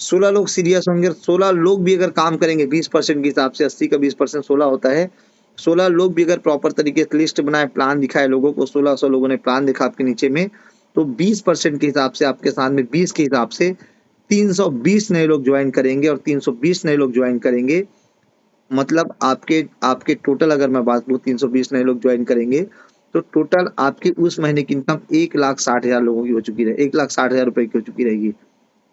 16 लोग सीरियस होंगे। 16 लोग भी अगर काम करेंगे 20% के हिसाब से, 80 का 20% 16 होता है, 16 लोग भी अगर प्रॉपर तरीके से लिस्ट बनाए, प्लान दिखाए लोगों को, 1600 लोगों ने प्लान दिखा आपके नीचे में, तो 20% के हिसाब से आपके साथ में 20 के हिसाब से 320 नए लोग ज्वाइन करेंगे, और 320 नए लोग ज्वाइन करेंगे मतलब आपके टोटल अगर मैं बात करूँ 320 नए लोग ज्वाइन करेंगे तो टोटल आपकी उस महीने की इनकम 1,60,000 लोगों की हो चुकी है, 1,60,000 रुपए की हो चुकी रहेगी।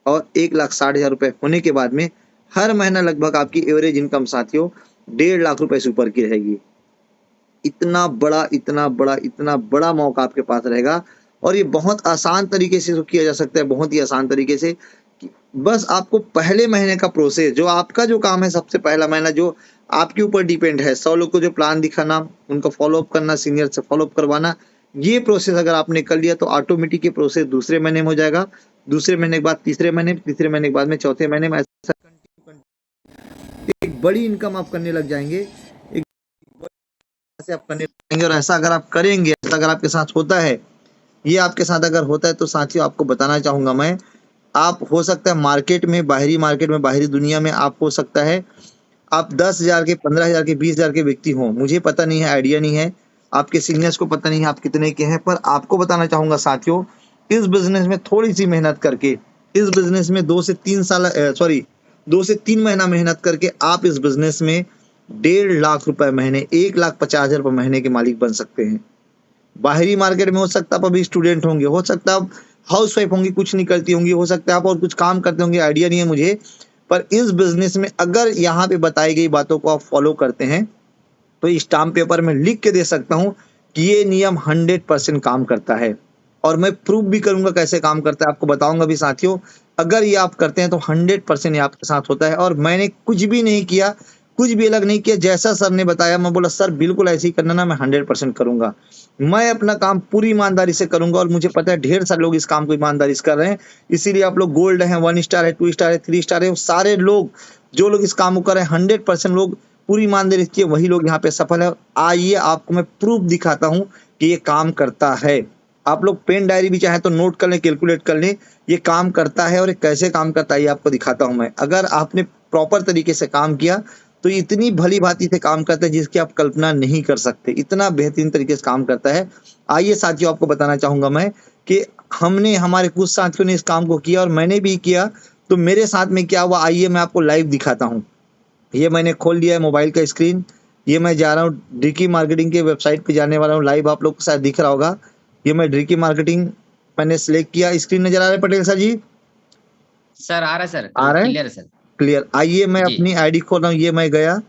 और 1,60,000 रुपए होने के बाद में हर महीना लगभग आपकी एवरेज इनकम साथियों 1.5 लाख रुपए से ऊपर की रहेगी। इतना बड़ा मौका आपके पास रहेगा, और ये बहुत आसान तरीके से किया जा सकता है, बहुत ही आसान तरीके से। बस आपको पहले महीने का प्रोसेस, जो आपका जो काम है सबसे पहला महीना जो आपके ऊपर डिपेंड है, 100 लोग को जो प्लान दिखाना, उनको फॉलोअप करना, सीनियर से फॉलोअप करवाना, ये प्रोसेस अगर आपने कर लिया तो ऑटोमेटिक ये प्रोसेस दूसरे महीने में हो जाएगा, दूसरे महीने के बाद तीसरे महीने, तीसरे महीने के बाद में चौथे महीने में, ऐसा एक बड़ी इनकम आप करने लग जाएंगे, एक से आप करने लगेंगे। और ऐसा अगर आप करेंगे, ऐसा अगर आपके साथ होता है, ये आपके साथ अगर होता है तो साथियों आपको बताना चाहूंगा मैं, आप हो सकता है मार्केट में, बाहरी दुनिया में आप हो सकता है आप 10,000 के, 15,000 के, 20,000 के व्यक्ति हों, मुझे पता नहीं है, आइडिया नहीं है, आपके सीनियर्स को पता नहीं है आप कितने के हैं, पर आपको बताना चाहूंगा साथियों, इस बिजनेस में थोड़ी सी मेहनत करके, इस बिजनेस में 2 से 3 महीना मेहनत करके आप इस बिजनेस में 1.5 लाख रुपए महीने, 1,50,000 रुपए महीने के मालिक बन सकते हैं। बाहरी मार्केट में हो सकता है आप अभी स्टूडेंट होंगे, हो सकता है आप हाउस वाइफ होंगी, कुछ नहीं करती होंगी, हो सकता है आप और कुछ काम करते होंगे, आइडिया नहीं है मुझे, पर इस बिजनेस में अगर यहाँ पे बताई गई बातों को आप फॉलो करते हैं तो स्टाम्प पेपर में लिख के दे सकता हूँ कि ये नियम 100% काम करता है, और मैं प्रूव भी करूंगा कैसे काम करता है, आपको बताऊंगा भी साथियों। अगर ये आप करते हैं तो 100% ये आपके साथ होता है, और मैंने कुछ भी नहीं किया, कुछ भी अलग नहीं किया, जैसा सर ने बताया मैं बोला सर बिल्कुल ऐसे ही करना ना, मैं 100% करूंगा, मैं अपना काम पूरी ईमानदारी से करूंगा, और मुझे पता है ढेर सारे लोग इस काम को ईमानदारी से कर रहे हैं, इसीलिए आप लोग गोल्ड है, 1 स्टार है, 2 स्टार है, 3 स्टार है, सारे लोग जो लोग इस काम को कर रहे हैं 100% लोग पूरी ईमानदारी से, वही लोग यहाँ पे सफल है। आइए आपको मैं प्रूफ दिखाता हूँ कि ये काम करता है। आप लोग पेन डायरी भी चाहे तो नोट कर लें, कैलकुलेट कर लें, ये काम करता है, और ये कैसे काम करता है ये आपको दिखाता हूँ मैं। अगर आपने प्रॉपर तरीके से काम किया तो इतनी भली भांति से काम करता है जिसकी आप कल्पना नहीं कर सकते, इतना बेहतरीन तरीके से काम करता है। आइए साथियों आपको बताना चाहूंगा मैं कि हमारे कुछ साथियों ने इस काम को किया और मैंने भी किया, तो मेरे साथ में क्या हुआ आइए मैं आपको लाइव दिखाता हूँ। ये मैंने खोल लिया है मोबाइल का स्क्रीन, ये मैं जा रहा हूँ ड्रिकी मार्केटिंग के वेबसाइट पे जाने वाला हूँ, लाइव आप लोग को शायद दिख रहा होगा। ये मैं ड्रिकी मार्केटिंग मैंने सिलेक्ट किया, स्क्रीन नजर आ रहा है पटेल सर जी? सर आ रहा है सर, आ रहा है क्लियर है सर। क्लियर। आइए मैं जी अपनी आईडी खोल रहा हूँ, ये मैं गया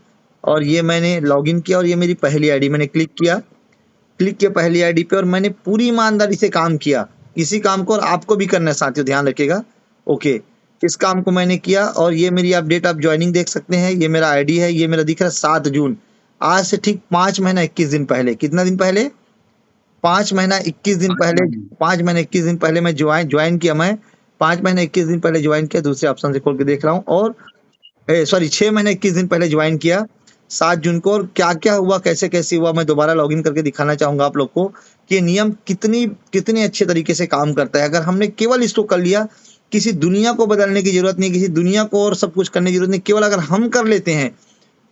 और ये मैंने लॉगिन किया, और ये मेरी पहली आईडी, मैंने क्लिक किया पहली आईडी पे, और मैंने पूरी ईमानदारी से काम किया इसी काम को, और आपको भी करना है साथियों, ध्यान रखिएगा। ओके, इस काम को मैंने किया, और ये मेरी आप डेट ऑफ ज्वाइनिंग देख सकते हैं, ये मेरा आईडी है, ये मेरा दिख रहा है 7 जून, आज से ठीक 5 महीना 21 दिन पहले। कितना दिन पहले? 5 महीना 21 दिन पहले, 5 महीना 21 दिन पहले मैं ज्वाइन किया, मैं 5 महीना 21 दिन पहले ज्वाइन किया, दूसरे ऑप्शन से खोल के देख रहा हूँ, और सॉरी 6 महीने 21 दिन पहले ज्वाइन किया 7 जून को। और क्या क्या हुआ, कैसे कैसे हुआ, मैं दोबारा लॉगिन करके दिखाना चाहूंगा आप लोग को कि ये नियम कितने अच्छे तरीके से काम करता है। अगर हमने केवल इसको कर लिया किसी दुनिया को बदलने की जरूरत नहीं, किसी दुनिया को और सब कुछ करने की जरूरत नहीं। केवल अगर हम कर लेते हैं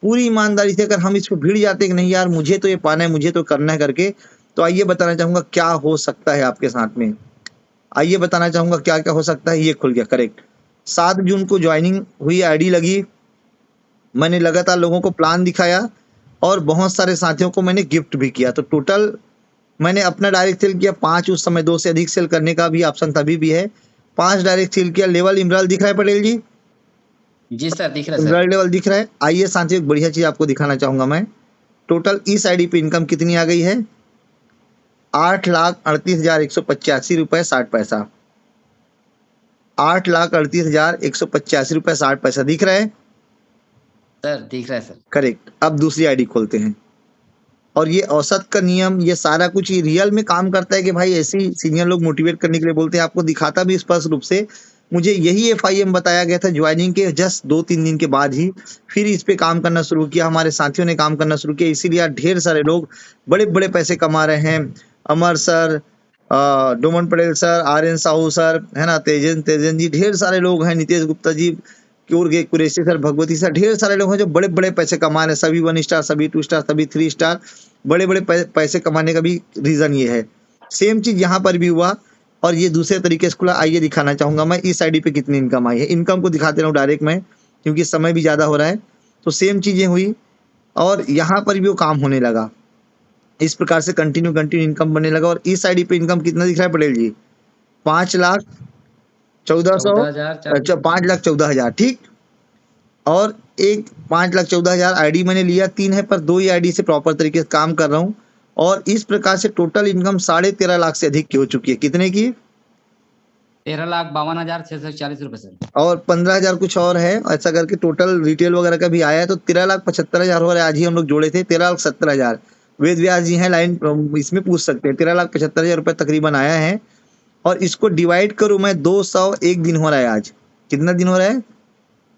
पूरी ईमानदारी से, अगर हम इस पे भिड़ जाते हैं कि नहीं यार मुझे तो ये पाना है, मुझे तो करना है करके, तो आइए बताना चाहूंगा क्या हो सकता है आपके साथ में। आइए बताना चाहूंगा क्या क्या हो सकता है। ये खुल गया, करेक्ट। 7 जून को ज्वाइनिंग हुई, आईडी लगी, मैंने लगातार लोगों को प्लान दिखाया और बहुत सारे साथियों को मैंने गिफ्ट भी किया। तो टोटल मैंने अपना डायरेक्ट सेल किया 5, उस समय 2 से अधिक सेल करने का भी ऑप्शन तभी भी है। 5 डायरेक्ट सेल किया। लेवल इमराल दिख रहा है पटेल जी? जी सर, दिख रहा है सर। इमराल लेवल दिख रहा है। आइए साथियों एक बढ़िया चीज आपको दिखाना चाहूंगा मैं। टोटल इस आईडी पे इनकम कितनी आ गई है? 8,38,185 रुपए 60 पैसा। 8,38,185 रुपए 60 पैसा दिख रहा है? सर दिख रहा है सर। करेक्ट। अब दूसरी आईडी खोलते हैं और ये औसत का नियम, ये सारा कुछ ये रियल में काम करता है कि भाई ऐसे ही सीनियर लोग मोटिवेट करने के लिए बोलते हैं। आपको दिखाता भी स्पष्ट रूप से। मुझे यही FIM बताया गया था ज्वाइनिंग के जस्ट 2-3 दिन के बाद ही। फिर इस पे काम करना शुरू किया, हमारे साथियों ने काम करना शुरू किया, इसीलिए आज ढेर सारे लोग बड़े बड़े पैसे कमा रहे हैं। Amar sir, Doman Patel sir, RN Sahu sir, है ना, तेजन जी, ढेर सारे लोग हैं, नितेश गुप्ता जी, कुरैशी सर, भगवती सर, ढेर सारे लोग हैं जो बड़े बड़े पैसे कमा रहे हैं। सभी 1 स्टार, सभी 2 स्टार, सभी 3 स्टार, बड़े बड़े पैसे कमाने का भी रीजन ये है। सेम चीज यहाँ पर भी हुआ और ये दूसरे तरीके से खुला। आइए दिखाना चाहूंगा मैं इस आईडी पे कितनी इनकम आई है। इनकम को दिखाते रहूं डायरेक्ट मैं, क्योंकि समय भी ज्यादा हो रहा है। तो सेम चीजें हुई और यहाँ पर भी वो काम होने लगा। इस प्रकार से कंटिन्यू इनकम बनने लगा। और इस आईडी पे इनकम कितना दिख रहा है पटेल जी? 5,14,000, 14,000 अच्छा 5,14,000, ठीक। और एक 5,14,000 आईडी मैंने लिया, 3 है पर 2 ही आईडी से प्रॉपर तरीके से काम कर रहा हूँ। और इस प्रकार से टोटल इनकम 13.5 लाख से अधिक की हो चुकी है। कितने की? 13,52,640 रुपए सर। और 15,000 कुछ और है, ऐसा करके टोटल रिटेल वगैरह का भी आया है। तो 13,75,000 हो रहा है। आज ही हम लोग जोड़े थे 13,70,000। वेद व्यास जी हैं लाइन, इसमें पूछ सकते हैं। 13,75,000 रुपए तकरीबन आया है। और इसको डिवाइड करूं मैं, 201 दिन हो रहा है आज। कितना दिन हो रहा है?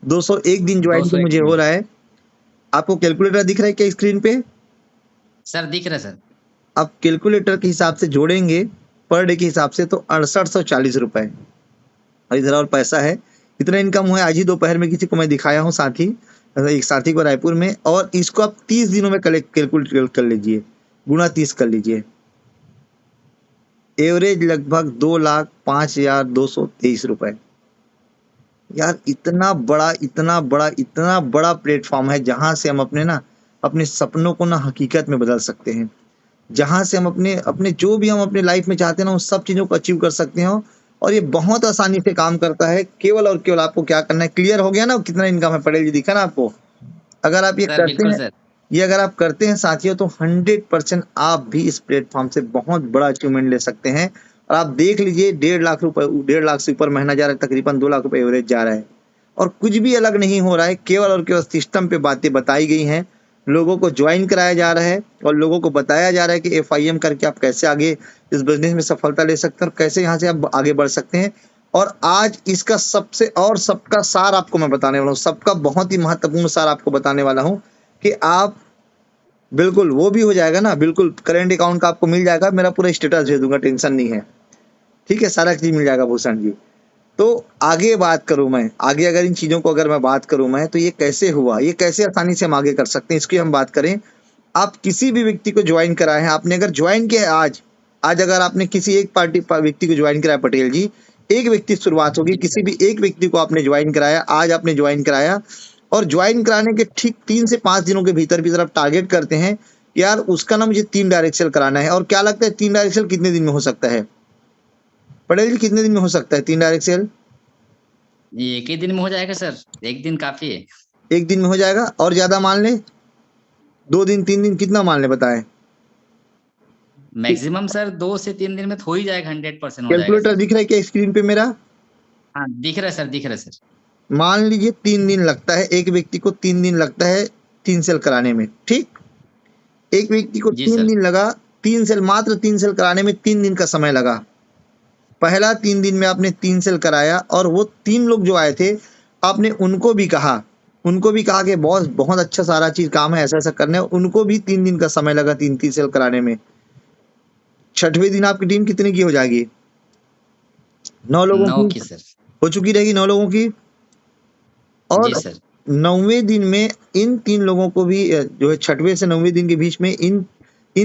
201 दिन ज्वाइन को मुझे हो रहा है। आपको कैलकुलेटर दिख रहा है क्या स्क्रीन पे? सर दिख रहा है सर। अब कैलकुलेटर के हिसाब से जोड़ेंगे पर डे के हिसाब से तो 6840 रुपए। और इधर और पैसा है। इतना इनकम हुआ है। आज ही दोपहर में किसी को मैं दिखाया हूँ, साथी, एक साथी को रायपुर में। और इसको आप 30 दिनों में कैलकुलेट कर लीजिए, गुणा 30 कर लीजिए। एवरेज लगभग 2,05,223 रुपए। यार इतना बड़ा प्लेटफॉर्म है जहां से हम अपने सपनों को ना हकीकत में बदल सकते हैं। जहां से हम अपने जो भी हम अपने लाइफ में चाहते हैं ना, उन सब चीजों को अचीव कर सकते हैं। और ये बहुत आसानी से काम करता है। केवल और केवल आपको क्या करना है। क्लियर हो गया ना कितना इनकम है पटेल जी? दिखा ना आपको? अगर आप ये करते हैं, ये अगर आप करते हैं साथियों, तो 100% आप भी इस प्लेटफॉर्म से बहुत बड़ा अचीवमेंट ले सकते हैं। और आप देख लीजिए 1.5 लाख रुपए, 1.5 लाख से ऊपर महीना जा रहा है, तकरीबन 2 लाख रुपए एवरेज जा रहा है। और कुछ भी अलग नहीं हो रहा है, केवल और केवल सिस्टम पे बातें बताई गई हैं। लोगों को ज्वाइन कराया जा रहा है और लोगों को बताया जा रहा है कि FIM करके आप कैसे आगे इस बिजनेस में सफलता ले सकते हैं और कैसे यहाँ से आप आगे बढ़ सकते हैं। और आज इसका सबका सार आपको मैं बताने वाला हूँ। सबका बहुत ही महत्वपूर्ण सार आपको बताने वाला हूँ कि आप बिल्कुल, वो भी हो जाएगा ना, बिल्कुल करेंट अकाउंट का आपको मिल जाएगा। मेरा पूरा स्टेटस भेज दूंगा, टेंशन नहीं है, ठीक है, सारा चीज मिल जाएगा भूषण जी। तो आगे बात करूं मैं, आगे अगर इन चीजों को अगर मैं बात करूं मैं, तो ये कैसे हुआ, ये कैसे आसानी से हम आगे कर सकते हैं, इसकी हम बात करें। आप किसी भी व्यक्ति को ज्वाइन कराए हैं, आपने अगर ज्वाइन किया आज अगर आपने किसी एक व्यक्ति को ज्वाइन कराया पटेल जी, एक व्यक्ति शुरुआत होगी, किसी भी एक व्यक्ति को आपने ज्वाइन कराया, आज आपने ज्वाइन कराया। और ज्वाइन कराने के ठीक 3 से 5 दिनों के भीतर आप टारगेट करते हैं यार उसका ना मुझे 3 डायरेक्ट सेल कराना है। और क्या लगता है 3 डायरेक्ट सेल कितने दिन में हो सकता है पटेल जी? कितने दिन में हो सकता है 3 डायरेक्ट सेल? एक ही दिन में हो जाएगा सर, एक दिन काफी है। एक दिन में हो जाएगा। और ज्यादा मान ले 2 दिन 3 दिन, कितना मान ले बताएं? मैक्सिमम सर 2 से 3 दिन में हो ही जाएगा, 100% हो जाएगा। कैलकुलेटर दिख रहा है क्या स्क्रीन पे मेरा? हाँ दिख रहा है सर, दिख रहा है सर। मान लीजिए 3 दिन लगता है, एक व्यक्ति को 3 दिन लगता है 3 सेल कराने में, ठीक। एक व्यक्ति को 3 दिन लगा, 3 सेल, मात्र 3 सेल कराने में 3 दिन का समय लगा। पहला 3 दिन में आपने 3 सेल कराया और वो 3 लोग जो आए थे, आपने उनको भी कहा कि बॉस बहुत अच्छा सारा चीज काम है, ऐसा ऐसा करना है। उनको भी 3 दिन का समय लगा 3 सेल कराने में। 6वें दिन आपकी टीम कितने की हो जाएगी? 9 लोगों की सर। हो चुकी रहेगी 9 लोगों की। जी और सर। 9वें दिन में इन 3 लोगों को भी जो है 6वें से 9वें दिन के बीच में इन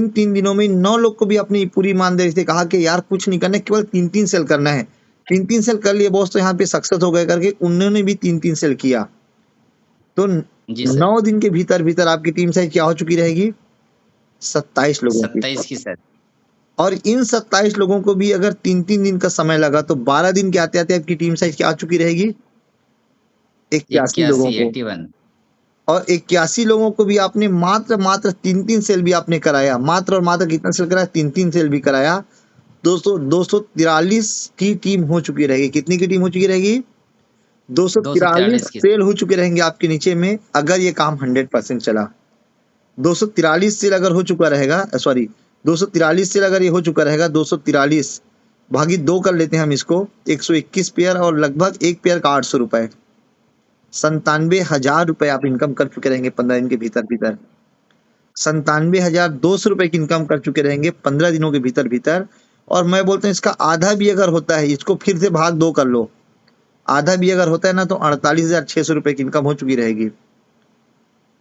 3 दिनों में 9 लोग को भी अपनी पूरी ईमानदारी से कहा कि यार कुछ नहीं करना है, केवल 3-3 सेल करना है। 3-3 सेल कर लिए बॉस, तो यहाँ पे सक्सेस हो गए करके उन्होंने भी 3-3 सेल किया। तो जी सर। 9 दिन के भीतर आपकी टीम साइज क्या हो चुकी रहेगी? 27 लोगों की। 27 की सर। और इन 27 लोगों को भी अगर 3-3 दिन का समय लगा तो 12 दिन के आते-आते आपकी टीम साइज क्या आ चुकी रहेगी? 81 लोगों 81, को। 81। और 81 लोगों को भी आपने मात्र 3-3 सेल भी आपने कराया। मात्र और मात्र कितना सेल कराया? 3-3 सेल भी कराया। दोस्तों 243 की टीम हो चुकी रहेगी। कितनी की टीम हो चुकी रहेगी? 243 243 की। सेल हो चुके रहेंगे आपके नीचे में, अगर ये काम 100% चला। 243 सेल अगर हो चुका रहेगा, सॉरी 243 सेल अगर ये हो चुका रहेगा, 243 भागी 2 कर लेते हैं हम इसको, 121 पेयर और लगभग एक पेयर का 800 रुपए, 97,000 रुपए आप इनकम कर चुके रहेंगे 15 दिन के भीतर। 97,200 रुपए की इनकम कर चुके रहेंगे 15 दिनों के भीतर। और मैं बोलता हूँ इसका आधा भी अगर होता है, इसको फिर से भाग 2 कर लो, आधा भी अगर होता है ना तो 48,600 रुपए की इनकम हो चुकी रहेगी।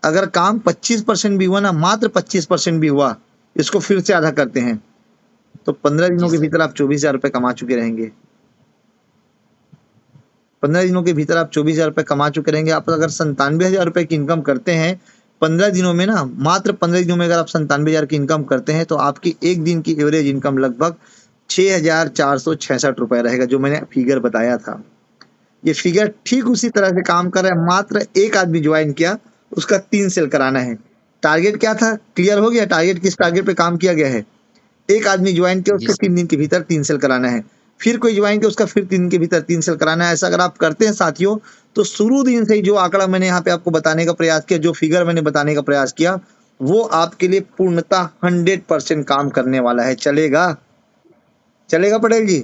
अगर काम 25% भी हुआ ना, मात्र 25% भी हुआ, इसको फिर से आधा करते हैं तो 15 जी दिनों के सर। भीतर आप 24,000 रुपए कमा चुके रहेंगे। 15 दिनों के भीतर आप 24,000 रुपए कमा चुके रहेंगे। आप अगर 97,000 रुपए की इनकम करते हैं 15 दिनों में ना, मात्र 15 दिनों में अगर आप 97,000 की इनकम करते हैं तो आपकी एक दिन की एवरेज इनकम लगभग 6,466 रुपए रहेगा, जो मैंने फिगर बताया था। ये फिगर ठीक उसी तरह से काम कर रहा है। मात्र एक आदमी ज्वाइन किया, उसका 3 सेल कराना है। टारगेट क्या था? क्लियर हो गया? टारगेट किस टारगेट पे काम किया गया है? एक आदमी ज्वाइन किया, जी उसका सर। 3 दिन के भीतर 3 सेल कराना है। फिर कोई ज्वाइन किया, उसका फिर 3 दिन के भीतर 3 सेल कराना है। ऐसा अगर आप करते हैं साथियों, तो शुरू दिन से ही जो आंकड़ा मैंने यहाँ पे आपको बताने का प्रयास किया, जो फिगर मैंने बताने का प्रयास किया, वो आपके लिए पूर्णतः 100% काम करने वाला है। चलेगा? चलेगा पटेल जी?